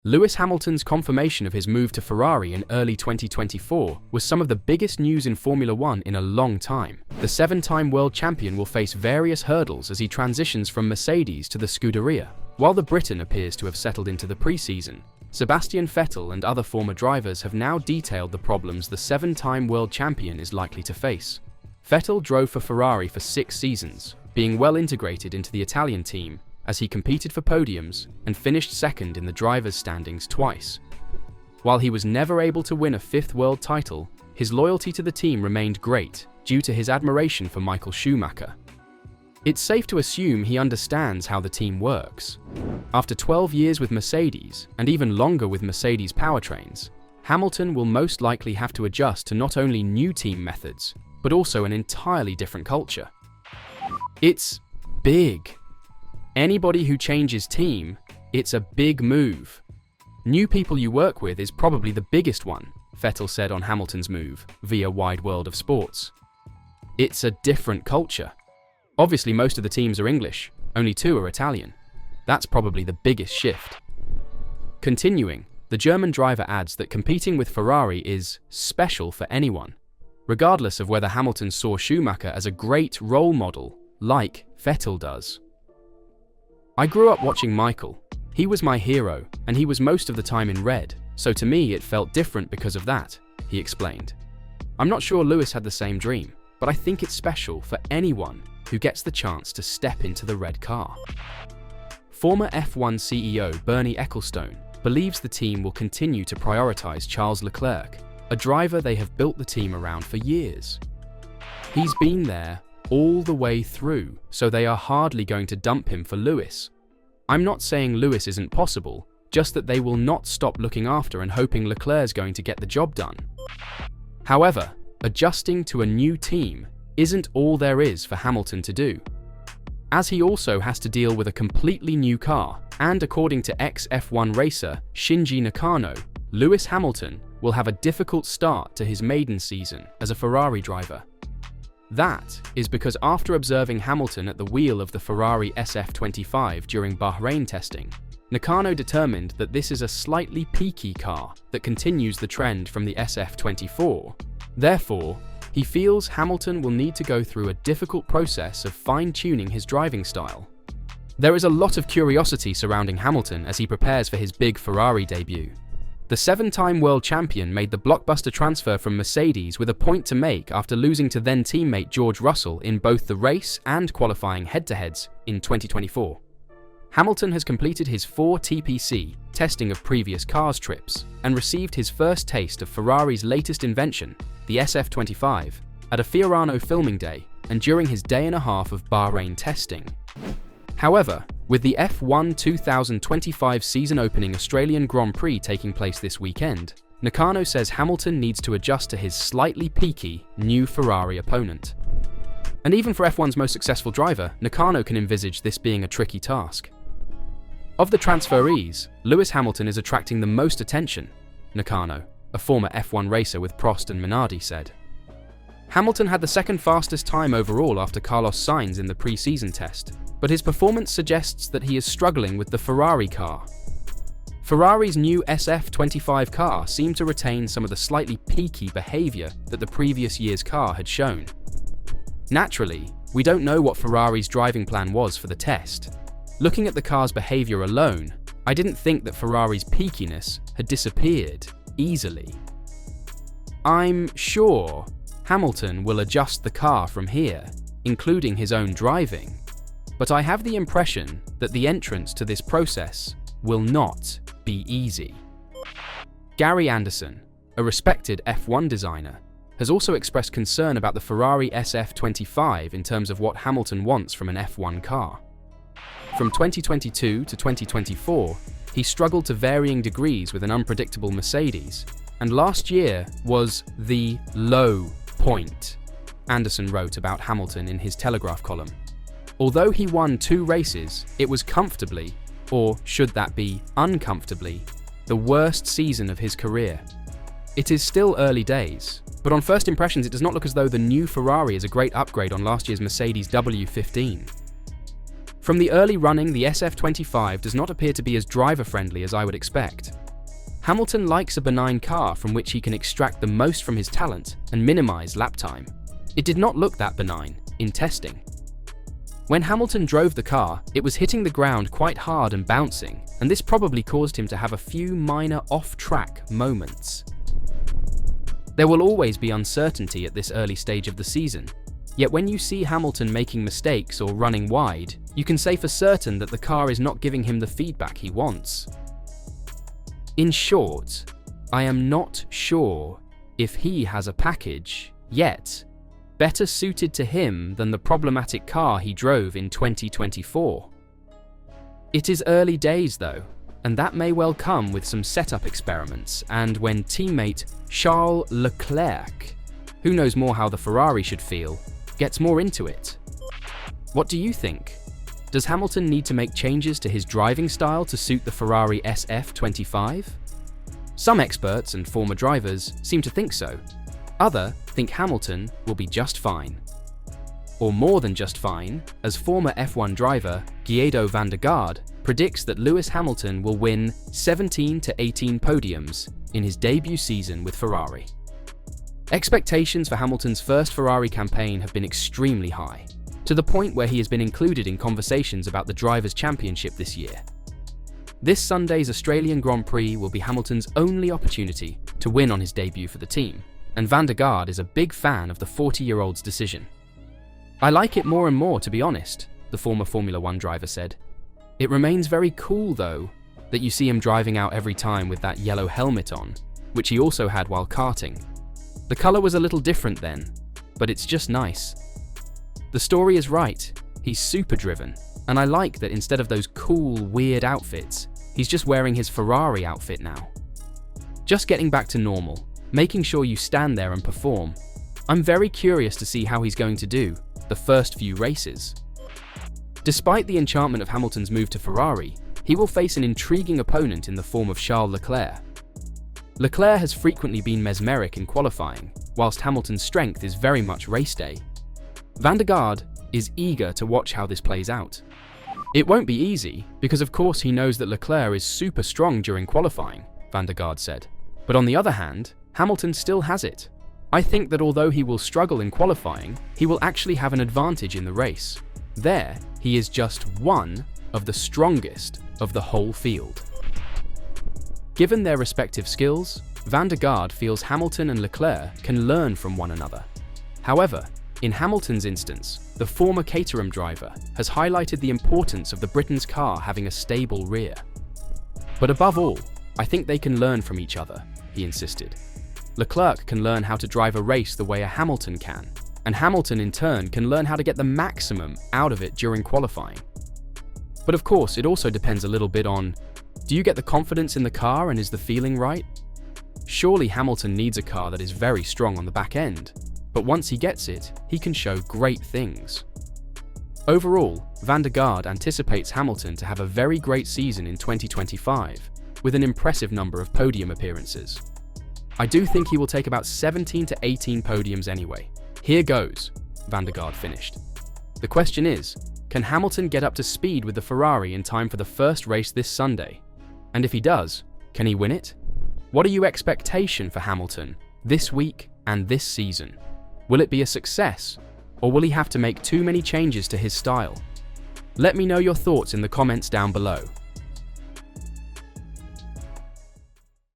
Lewis Hamilton's confirmation of his move to Ferrari in early 2024 was some of the biggest news in Formula One in a long time. The seven-time world champion will face various hurdles as he transitions from Mercedes to the Scuderia. While the Briton appears to have settled into the preseason, Sebastian Vettel and other former drivers have now detailed the problems the seven-time world champion is likely to face. Vettel drove for Ferrari for 6 seasons, being well integrated into the Italian team as he competed for podiums and finished second in the drivers' standings twice. While he was never able to win a 5th world title, his loyalty to the team remained great due to his admiration for Michael Schumacher. It's safe to assume he understands how the team works. After 12 years with Mercedes, and even longer with Mercedes powertrains, Hamilton will most likely have to adjust to not only new team methods, but also an entirely different culture. It's big. Anybody who changes team, it's a big move. New people you work with is probably the biggest one, Vettel said on Hamilton's move via Wide World of Sports. It's a different culture. Obviously, most of the teams are English, only 2 are Italian. That's probably the biggest shift. Continuing, the German driver adds that competing with Ferrari is special for anyone, regardless of whether Hamilton saw Schumacher as a great role model, like Vettel does. I grew up watching Michael. He was my hero, and he was most of the time in red, so to me it felt different because of that, he explained. I'm not sure Lewis had the same dream, but I think it's special for anyone who gets the chance to step into the red car. Former F1 CEO Bernie Ecclestone believes the team will continue to prioritize Charles Leclerc, a driver they have built the team around for years. He's been there all the way through, so they are hardly going to dump him for Lewis. I'm not saying Lewis isn't possible, just that they will not stop looking after and hoping Leclerc's going to get the job done. However, adjusting to a new team isn't all there is for Hamilton to do, as he also has to deal with a completely new car, and according to ex-F1 racer Shinji Nakano, Lewis Hamilton will have a difficult start to his maiden season as a Ferrari driver. That is because after observing Hamilton at the wheel of the Ferrari SF25 during Bahrain testing, Nakano determined that this is a slightly peaky car that continues the trend from the SF24. Therefore, he feels Hamilton will need to go through a difficult process of fine-tuning his driving style. There is a lot of curiosity surrounding Hamilton as he prepares for his big Ferrari debut. The 7-time world champion made the blockbuster transfer from Mercedes with a point to make after losing to then-teammate George Russell in both the race and qualifying head-to-heads in 2024. Hamilton has completed his 4 TPC testing of previous cars trips and received his first taste of Ferrari's latest invention, the SF25, at a Fiorano filming day and during his day-and-a-half of Bahrain testing. However, with the F1 2025 season-opening Australian Grand Prix taking place this weekend, Nakano says Hamilton needs to adjust to his slightly peaky new Ferrari opponent. And even for F1's most successful driver, Nakano can envisage this being a tricky task. Of the transferees, Lewis Hamilton is attracting the most attention, Nakano, a former F1 racer with Prost and Minardi, said. Hamilton had the second fastest time overall after Carlos Sainz in the pre-season test, but his performance suggests that he is struggling with the Ferrari car. Ferrari's new SF25 car seemed to retain some of the slightly peaky behaviour that the previous year's car had shown. Naturally, we don't know what Ferrari's driving plan was for the test. Looking at the car's behaviour alone, I didn't think that Ferrari's peakiness had disappeared easily. I'm sure Hamilton will adjust the car from here, including his own driving, but I have the impression that the entrance to this process will not be easy. Gary Anderson, a respected F1 designer, has also expressed concern about the Ferrari SF25 in terms of what Hamilton wants from an F1 car. From 2022 to 2024, he struggled to varying degrees with an unpredictable Mercedes, and last year was the low point, Anderson wrote about Hamilton in his Telegraph column. Although he won 2 races, it was comfortably, or should that be uncomfortably, the worst season of his career. It is still early days, but on first impressions it does not look as though the new Ferrari is a great upgrade on last year's Mercedes W15. From the early running, the SF25 does not appear to be as driver-friendly as I would expect. Hamilton likes a benign car from which he can extract the most from his talent and minimize lap time. It did not look that benign in testing. When Hamilton drove the car, it was hitting the ground quite hard and bouncing, and this probably caused him to have a few minor off-track moments. There will always be uncertainty at this early stage of the season, yet when you see Hamilton making mistakes or running wide, you can say for certain that the car is not giving him the feedback he wants. In short, I am not sure if he has a package yet better suited to him than the problematic car he drove in 2024. It is early days though, and that may well come with some setup experiments and when teammate Charles Leclerc, who knows more how the Ferrari should feel, gets more into it. What do you think? Does Hamilton need to make changes to his driving style to suit the Ferrari SF25? Some experts and former drivers seem to think so. Others think Hamilton will be just fine. Or more than just fine, as former F1 driver Guido van der Garde predicts that Lewis Hamilton will win 17 to 18 podiums in his debut season with Ferrari. Expectations for Hamilton's first Ferrari campaign have been extremely high, to the point where he has been included in conversations about the Drivers' Championship this year. This Sunday's Australian Grand Prix will be Hamilton's only opportunity to win on his debut for the team, and van der Garde is a big fan of the 40-year-old's decision. "I like it more and more, to be honest," the former Formula One driver said. "It remains very cool, though, that you see him driving out every time with that yellow helmet on, which he also had while karting. The color was a little different then, but it's just nice. The story is right, he's super driven, and I like that instead of those cool, weird outfits, he's just wearing his Ferrari outfit now. Just getting back to normal, making sure you stand there and perform. I'm very curious to see how he's going to do the first few races." Despite the enchantment of Hamilton's move to Ferrari, he will face an intriguing opponent in the form of Charles Leclerc. Leclerc has frequently been mesmeric in qualifying, whilst Hamilton's strength is very much race day. Van der Garde is eager to watch how this plays out. "It won't be easy, because of course he knows that Leclerc is super strong during qualifying," van der Garde said. "But on the other hand, Hamilton still has it. I think that although he will struggle in qualifying, he will actually have an advantage in the race. There, he is just one of the strongest of the whole field." Given their respective skills, van der Garde feels Hamilton and Leclerc can learn from one another. However, in Hamilton's instance, the former Caterham driver has highlighted the importance of the Briton's car having a stable rear. "But above all, I think they can learn from each other," he insisted. "Leclerc can learn how to drive a race the way a Hamilton can, and Hamilton in turn can learn how to get the maximum out of it during qualifying. But of course, it also depends a little bit on, do you get the confidence in the car and is the feeling right? Surely Hamilton needs a car that is very strong on the back end, but once he gets it, he can show great things." Overall, van der Garde anticipates Hamilton to have a very great season in 2025, with an impressive number of podium appearances. "I do think he will take about 17 to 18 podiums anyway. Here goes," van der Garde finished. The question is, can Hamilton get up to speed with the Ferrari in time for the first race this Sunday? And if he does, can he win it? What are your expectations for Hamilton this week and this season? Will it be a success, or will he have to make too many changes to his style? Let me know your thoughts in the comments down below.